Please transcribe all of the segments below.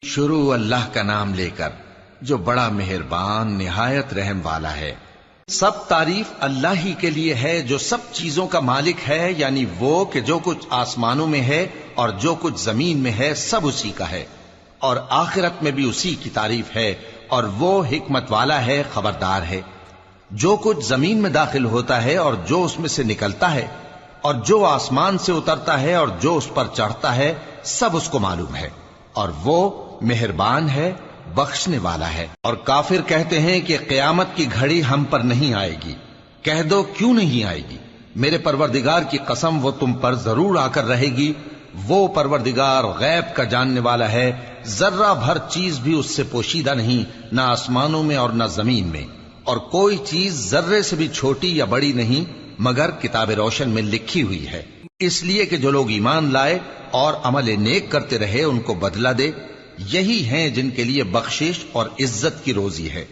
شروع اللہ کا نام لے کر جو بڑا مہربان نہایت رحم والا ہے۔ سب تعریف اللہ ہی کے لیے ہے جو سب چیزوں کا مالک ہے، یعنی وہ کہ جو کچھ آسمانوں میں ہے اور جو کچھ زمین میں ہے سب اسی کا ہے، اور آخرت میں بھی اسی کی تعریف ہے، اور وہ حکمت والا ہے، خبردار ہے۔ جو کچھ زمین میں داخل ہوتا ہے اور جو اس میں سے نکلتا ہے اور جو آسمان سے اترتا ہے اور جو اس پر چڑھتا ہے سب اس کو معلوم ہے، اور وہ مہربان ہے، بخشنے والا ہے۔ اور کافر کہتے ہیں کہ قیامت کی گھڑی ہم پر نہیں آئے گی۔ کہہ دو کیوں نہیں آئے گی؟ میرے پروردگار کی قسم وہ تم پر ضرور آ کر رہے گی۔ وہ پروردگار غیب کا جاننے والا ہے، ذرہ بھر چیز بھی اس سے پوشیدہ نہیں، نہ آسمانوں میں اور نہ زمین میں، اور کوئی چیز ذرے سے بھی چھوٹی یا بڑی نہیں مگر کتاب روشن میں لکھی ہوئی ہے، اس لیے کہ جو لوگ ایمان لائے اور عمل نیک کرتے رہے ان کو بدلہ دے۔ یہی ہیں جن کے لیے بخشش اور عزت کی روزی ہے،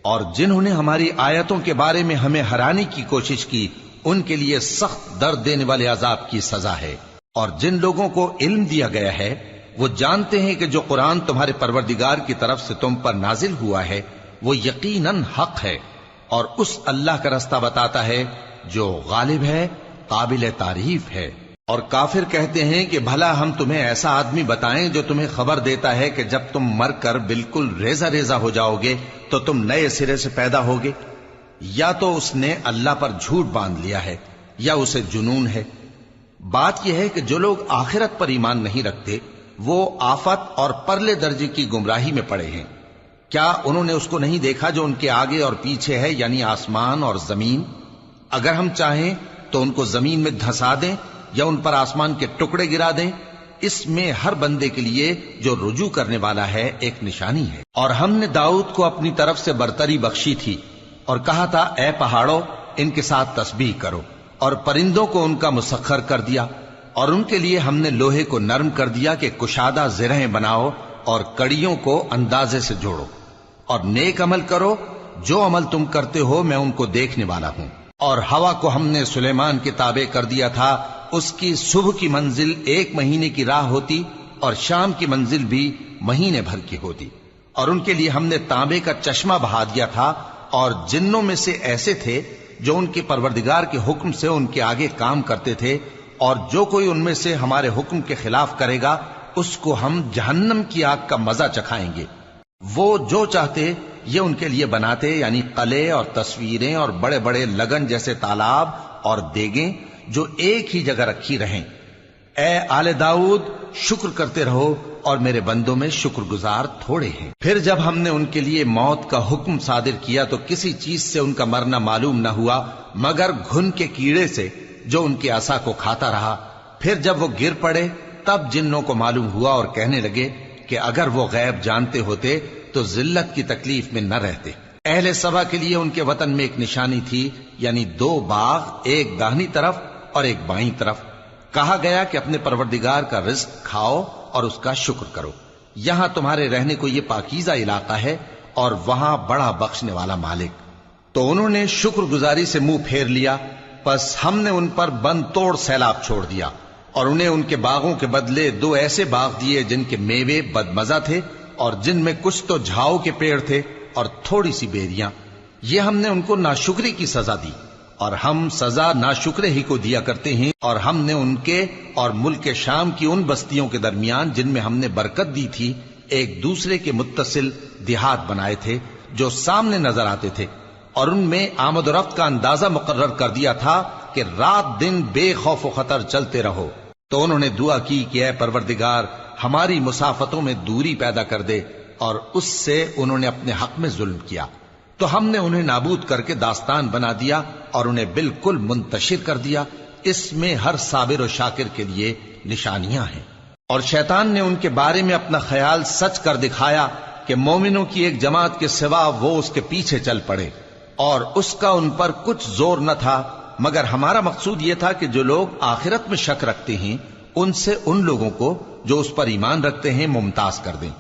اور جنہوں نے ہماری آیتوں کے بارے میں ہمیں ہرانے کی کوشش کی ان کے لیے سخت درد دینے والے عذاب کی سزا ہے۔ اور جن لوگوں کو علم دیا گیا ہے وہ جانتے ہیں کہ جو قرآن تمہارے پروردگار کی طرف سے تم پر نازل ہوا ہے وہ یقیناً حق ہے، اور اس اللہ کا رستہ بتاتا ہے جو غالب ہے، قابل تعریف ہے۔ اور کافر کہتے ہیں کہ بھلا ہم تمہیں ایسا آدمی بتائیں جو تمہیں خبر دیتا ہے کہ جب تم مر کر بالکل ریزہ ریزہ ہو جاؤ گے تو تم نئے سرے سے پیدا ہوگے؟ یا تو اس نے اللہ پر جھوٹ باندھ لیا ہے یا اسے جنون ہے۔ بات یہ ہے کہ جو لوگ آخرت پر ایمان نہیں رکھتے وہ آفت اور پرلے درجے کی گمراہی میں پڑے ہیں۔ کیا انہوں نے اس کو نہیں دیکھا جو ان کے آگے اور پیچھے ہے، یعنی آسمان اور زمین؟ اگر ہم چاہیں تو ان کو زمین میں دھسا دیں یا ان پر آسمان کے ٹکڑے گرا دیں، اس میں ہر بندے کے لیے جو رجوع کرنے والا ہے ایک نشانی ہے۔ اور ہم نے داؤد کو اپنی طرف سے برتری بخشی تھی اور کہا تھا اے پہاڑوں ان کے ساتھ تسبیح کرو، اور پرندوں کو ان کا مسخر کر دیا، اور ان کے لیے ہم نے لوہے کو نرم کر دیا کہ کشادہ زرہیں بناؤ اور کڑیوں کو اندازے سے جوڑو، اور نیک عمل کرو، جو عمل تم کرتے ہو میں ان کو دیکھنے والا ہوں۔ اور ہوا کو ہم نے سلیمان کے تابع کر دیا تھا، اس کی صبح کی منزل 1 مہینے کی راہ ہوتی اور شام کی منزل بھی مہینے بھر کی ہوتی۔ اور ان کے لیے ہم نے تانبے کا چشمہ بہا دیا تھا، اور جنوں میں سے ایسے تھے جو ان کے پروردگار کے حکم سے ان کے آگے کام کرتے تھے، اور جو کوئی ان میں سے ہمارے حکم کے خلاف کرے گا اس کو ہم جہنم کی آگ کا مزہ چکھائیں گے۔ وہ جو چاہتے یہ ان کے لیے بناتے، یعنی قلعے اور تصویریں اور بڑے بڑے لگن جیسے تالاب اور دیگیں جو ایک ہی جگہ رکھی رہیں۔ اے آل داؤد شکر کرتے رہو، اور میرے بندوں میں شکر گزار تھوڑے ہیں۔ پھر جب ہم نے ان کے لیے موت کا حکم صادر کیا تو کسی چیز سے ان کا مرنا معلوم نہ ہوا مگر گھن کے کیڑے سے جو ان کے عصا کو کھاتا رہا۔ پھر جب وہ گر پڑے تب جنوں کو معلوم ہوا اور کہنے لگے کہ اگر وہ غیب جانتے ہوتے تو ذلت کی تکلیف میں نہ رہتے۔ اہل سبا کے لیے ان کے وطن میں ایک نشانی تھی، یعنی 2 باغ، ایک داہنی طرف اور ایک بائیں طرف۔ کہا گیا کہ اپنے پروردگار کا رزق کھاؤ اور اس کا شکر کرو، یہاں تمہارے رہنے کو یہ پاکیزہ علاقہ ہے اور وہاں بڑا بخشنے والا مالک۔ تو انہوں نے شکر گزاری سے منہ پھیر لیا، پس ہم نے ان پر بند توڑ سیلاب چھوڑ دیا، اور انہیں ان کے باغوں کے بدلے 2 ایسے باغ دیے جن کے میوے بدمزہ تھے اور جن میں کچھ تو جھاؤ کے پیڑ تھے اور تھوڑی سی بیریاں۔ یہ ہم نے ان کو ناشکری کی سزا دی، اور ہم سزا ناشکرے ہی کو دیا کرتے ہیں۔ اور ہم نے ان کے اور ملک شام کی ان بستیوں کے درمیان جن میں ہم نے برکت دی تھی ایک دوسرے کے متصل دیہات بنائے تھے جو سامنے نظر آتے تھے، اور ان میں آمد و رفت کا اندازہ مقرر کر دیا تھا کہ رات دن بے خوف و خطر چلتے رہو۔ تو انہوں نے دعا کی کہ اے پروردگار ہماری مسافتوں میں دوری پیدا کر دے، اور اس سے انہوں نے اپنے حق میں ظلم کیا، تو ہم نے انہیں نابود کر کے داستان بنا دیا اور انہیں بالکل منتشر کر دیا۔ اس میں ہر صابر و شاکر کے لیے نشانیاں ہیں۔ اور شیطان نے ان کے بارے میں اپنا خیال سچ کر دکھایا کہ مومنوں کی ایک جماعت کے سوا وہ اس کے پیچھے چل پڑے، اور اس کا ان پر کچھ زور نہ تھا، مگر ہمارا مقصود یہ تھا کہ جو لوگ آخرت میں شک رکھتے ہیں ان سے ان لوگوں کو جو اس پر ایمان رکھتے ہیں ممتاز کر دیں،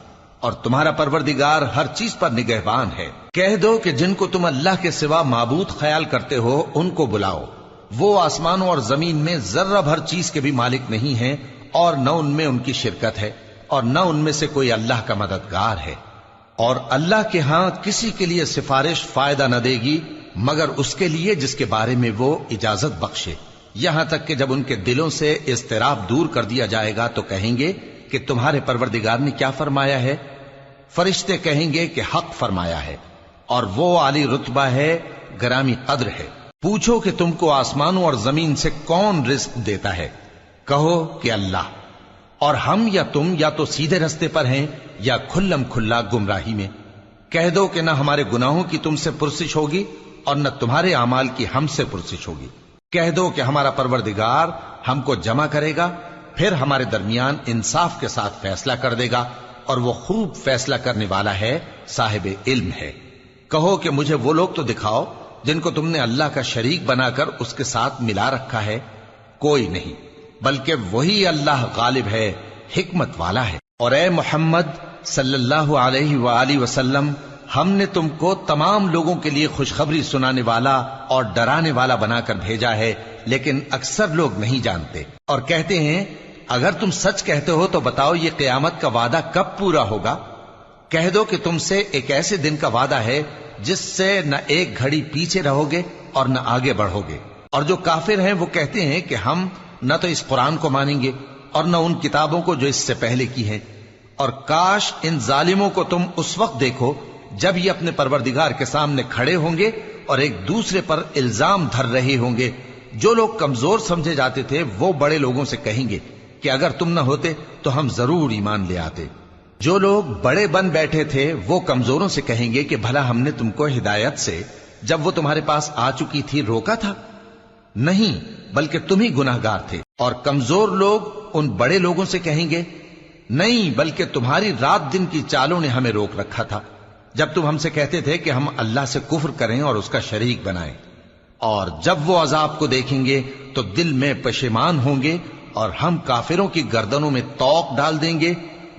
اور تمہارا پروردگار ہر چیز پر نگہبان ہے۔ کہہ دو کہ جن کو تم اللہ کے سوا معبود خیال کرتے ہو ان کو بلاؤ، وہ آسمانوں اور زمین میں ذرہ بھر چیز کے بھی مالک نہیں ہیں اور نہ ان میں ان کی شرکت ہے، اور نہ ان میں سے کوئی اللہ کا مددگار ہے، اور اللہ کے ہاں کسی کے لیے سفارش فائدہ نہ دے گی مگر اس کے لیے جس کے بارے میں وہ اجازت بخشے، یہاں تک کہ جب ان کے دلوں سے اضطراب دور کر دیا جائے گا تو کہیں گے کہ تمہارے پروردگار نے کیا فرمایا ہے؟ فرشتے کہیں گے کہ حق فرمایا ہے، اور وہ عالی رتبہ ہے، گرامی قدر ہے۔ پوچھو کہ تم کو آسمانوں اور زمین سے کون رزق دیتا ہے؟ کہو کہ اللہ، اور ہم یا تم یا تو سیدھے رستے پر ہیں یا کھلم کھلا گمراہی میں۔ کہہ دو کہ نہ ہمارے گناہوں کی تم سے پرسش ہوگی اور نہ تمہارے اعمال کی ہم سے پرسش ہوگی۔ کہہ دو کہ ہمارا پروردگار ہم کو جمع کرے گا، پھر ہمارے درمیان انصاف کے ساتھ فیصلہ کر دے گا، اور وہ خوب فیصلہ کرنے والا ہے، صاحب علم ہے۔ کہو کہ مجھے وہ لوگ تو دکھاؤ جن کو تم نے اللہ کا شریک بنا کر اس کے ساتھ ملا رکھا ہے۔ کوئی نہیں، بلکہ وہی اللہ غالب ہے، حکمت والا ہے۔ اور اے محمد صلی اللہ علیہ وآلہ وسلم، ہم نے تم کو تمام لوگوں کے لیے خوشخبری سنانے والا اور ڈرانے والا بنا کر بھیجا ہے، لیکن اکثر لوگ نہیں جانتے اور کہتے ہیں اگر تم سچ کہتے ہو تو بتاؤ یہ قیامت کا وعدہ کب پورا ہوگا؟ کہہ دو کہ تم سے ایک ایسے دن کا وعدہ ہے جس سے نہ ایک گھڑی پیچھے رہو گے اور نہ آگے بڑھو گے۔ اور جو کافر ہیں وہ کہتے ہیں کہ ہم نہ تو اس قرآن کو مانیں گے اور نہ ان کتابوں کو جو اس سے پہلے کی ہیں، اور کاش ان ظالموں کو تم اس وقت دیکھو جب یہ اپنے پروردگار کے سامنے کھڑے ہوں گے اور ایک دوسرے پر الزام دھر رہے ہوں گے۔ جو لوگ کمزور سمجھے جاتے تھے وہ بڑے لوگوں سے کہیں گے کہ اگر تم نہ ہوتے تو ہم ضرور ایمان لے آتے۔ جو لوگ بڑے بن بیٹھے تھے وہ کمزوروں سے کہیں گے کہ بھلا ہم نے تم کو ہدایت سے جب وہ تمہارے پاس آ چکی تھی روکا تھا؟ نہیں، بلکہ تم ہی گناہگار تھے۔ اور کمزور لوگ ان بڑے لوگوں سے کہیں گے نہیں، بلکہ تمہاری رات دن کی چالوں نے ہمیں روک رکھا تھا جب تم ہم سے کہتے تھے کہ ہم اللہ سے کفر کریں اور اس کا شریک بنائیں۔ اور جب وہ عذاب کو دیکھیں گے تو دل میں پشیمان ہوں گے اور ہم کافروں کی گردنوں میں طوق ڈال دیں گے۔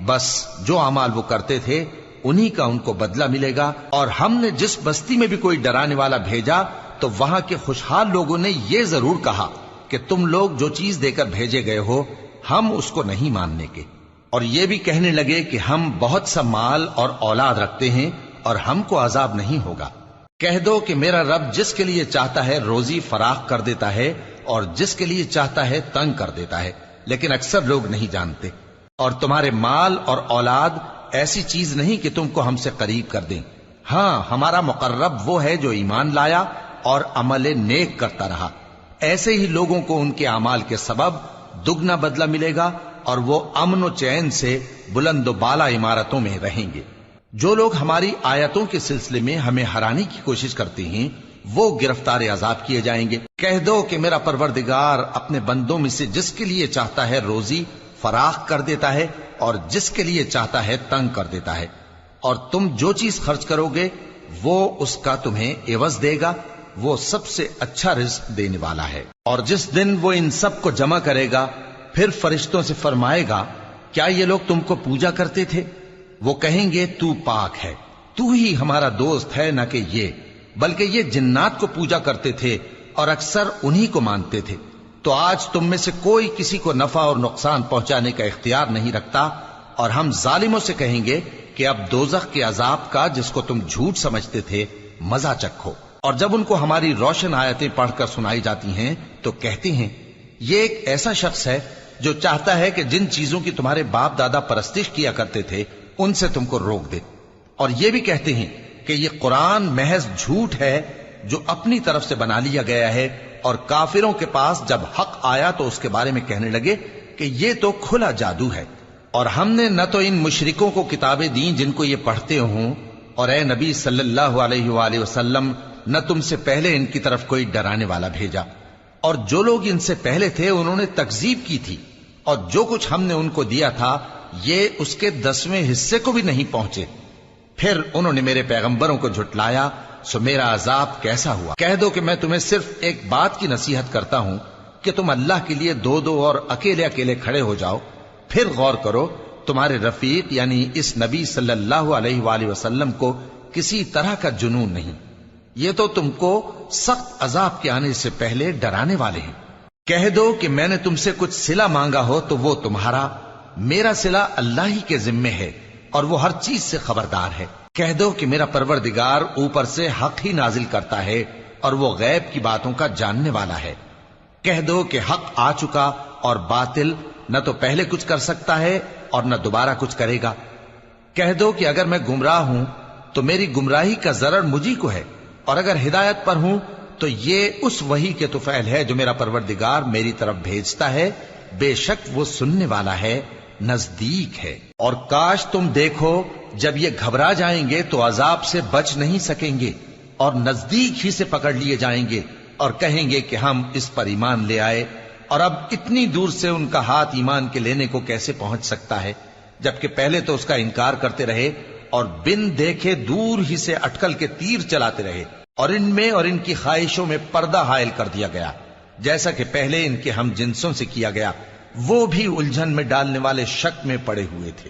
بس جو اعمال وہ کرتے تھے انہی کا ان کو بدلہ ملے گا۔ اور ہم نے جس بستی میں بھی کوئی ڈرانے والا بھیجا تو وہاں کے خوشحال لوگوں نے یہ ضرور کہا کہ تم لوگ جو چیز دے کر بھیجے گئے ہو ہم اس کو نہیں ماننے کے، اور یہ بھی کہنے لگے کہ ہم بہت سا مال اور اولاد رکھتے ہیں اور ہم کو عذاب نہیں ہوگا۔ کہہ دو کہ میرا رب جس کے لیے چاہتا ہے روزی فراخ کر دیتا ہے اور جس کے لیے چاہتا ہے تنگ کر دیتا ہے، لیکن اکثر لوگ نہیں جانتے۔ اور تمہارے مال اور اولاد ایسی چیز نہیں کہ تم کو ہم سے قریب کر دیں۔ ہاں، ہمارا مقرب وہ ہے جو ایمان لایا اور عمل نیک کرتا رہا۔ ایسے ہی لوگوں کو ان کے اعمال کے سبب دگنا بدلہ ملے گا اور وہ امن و چین سے بلند و بالا عمارتوں میں رہیں گے۔ جو لوگ ہماری آیتوں کے سلسلے میں ہمیں ہرانے کی کوشش کرتے ہیں وہ گرفتار عذاب کیے جائیں گے۔ کہہ دو کہ میرا پروردگار اپنے بندوں میں سے جس کے لیے چاہتا ہے روزی فراخ کر دیتا ہے اور جس کے لیے چاہتا ہے تنگ کر دیتا ہے، اور تم جو چیز خرچ کرو گے وہ اس کا تمہیں عوض دے گا، وہ سب سے اچھا رزق دینے والا ہے۔ اور جس دن وہ ان سب کو جمع کرے گا پھر فرشتوں سے فرمائے گا کیا یہ لوگ تم کو پوجا کرتے تھے؟ وہ کہیں گے تو پاک ہے، تو ہی ہمارا دوست ہے، نہ کہ یہ، بلکہ یہ جنات کو پوجا کرتے تھے اور اکثر انہی کو مانتے تھے۔ تو آج تم میں سے کوئی کسی کو نفع اور نقصان پہنچانے کا اختیار نہیں رکھتا، اور ہم ظالموں سے کہیں گے کہ اب دوزخ کے عذاب کا جس کو تم جھوٹ سمجھتے تھے مزہ چکھو۔ اور جب ان کو ہماری روشن آیتیں پڑھ کر سنائی جاتی ہیں تو کہتے ہیں یہ ایک ایسا شخص ہے جو چاہتا ہے کہ جن چیزوں کی تمہارے باپ دادا پرستش کیا کرتے تھے ان سے تم کو روک دے۔ اور یہ بھی کہتے ہیں کہ یہ قرآن محض جھوٹ ہے جو اپنی طرف سے بنا لیا گیا ہے، اور کافروں کے پاس جب حق آیا تو اس کے بارے میں کہنے لگے کہ یہ تو کھلا جادو ہے۔ اور ہم نے نہ تو ان مشرکوں کو کتابیں دیں جن کو یہ پڑھتے ہوں، اور اے نبی صلی اللہ علیہ وآلہ وسلم نہ تم سے پہلے ان کی طرف کوئی ڈرانے والا بھیجا، اور جو لوگ ان سے پہلے تھے انہوں نے تکذیب کی تھی، اور جو کچھ ہم نے ان کو دیا تھا یہ اس کے 10ویں حصے کو بھی نہیں پہنچے۔ پھر انہوں نے میرے پیغمبروں کو جھٹلایا، سو میرا عذاب کیسا ہوا۔ کہہ دو کہ میں تمہیں صرف ایک بات کی نصیحت کرتا ہوں کہ تم اللہ کے لیے دو دو اور اکیلے اکیلے کھڑے ہو جاؤ، پھر غور کرو تمہارے رفیق یعنی اس نبی صلی اللہ علیہ وآلہ وسلم کو کسی طرح کا جنون نہیں، یہ تو تم کو سخت عذاب کے آنے سے پہلے ڈرانے والے ہیں۔ کہہ دو کہ میں نے تم سے کچھ صلہ مانگا ہو تو وہ تمہارا، میرا صلہ اللہ ہی کے ذمے ہے اور وہ ہر چیز سے خبردار ہے۔ کہہ دو کہ میرا پروردگار اوپر سے حق ہی نازل کرتا ہے اور وہ غیب کی باتوں کا جاننے والا ہے۔ کہہ دو کہ حق آ چکا اور باطل نہ تو پہلے کچھ کر سکتا ہے اور نہ دوبارہ کچھ کرے گا۔ کہہ دو کہ اگر میں گمراہ ہوں تو میری گمراہی کا ضرر مجھی کو ہے، اور اگر ہدایت پر ہوں تو یہ اس وحی کے طفیل ہے جو میرا پروردگار میری طرف بھیجتا ہے، بے شک وہ سننے والا ہے، نزدیک ہے۔ اور کاش تم دیکھو جب یہ گھبرا جائیں گے تو عذاب سے بچ نہیں سکیں گے اور نزدیک ہی سے پکڑ لیے جائیں گے اور کہیں گے کہ ہم اس پر ایمان لے آئے، اور اب اتنی دور سے ان کا ہاتھ ایمان کے لینے کو کیسے پہنچ سکتا ہے، جبکہ پہلے تو اس کا انکار کرتے رہے اور بن دیکھے دور ہی سے اٹکل کے تیر چلاتے رہے، اور ان میں اور ان کی خواہشوں میں پردہ حائل کر دیا گیا، جیسا کہ پہلے ان کے ہم جنسوں سے کیا گیا، وہ بھی الجھن میں ڈالنے والے شک میں پڑے ہوئے تھے۔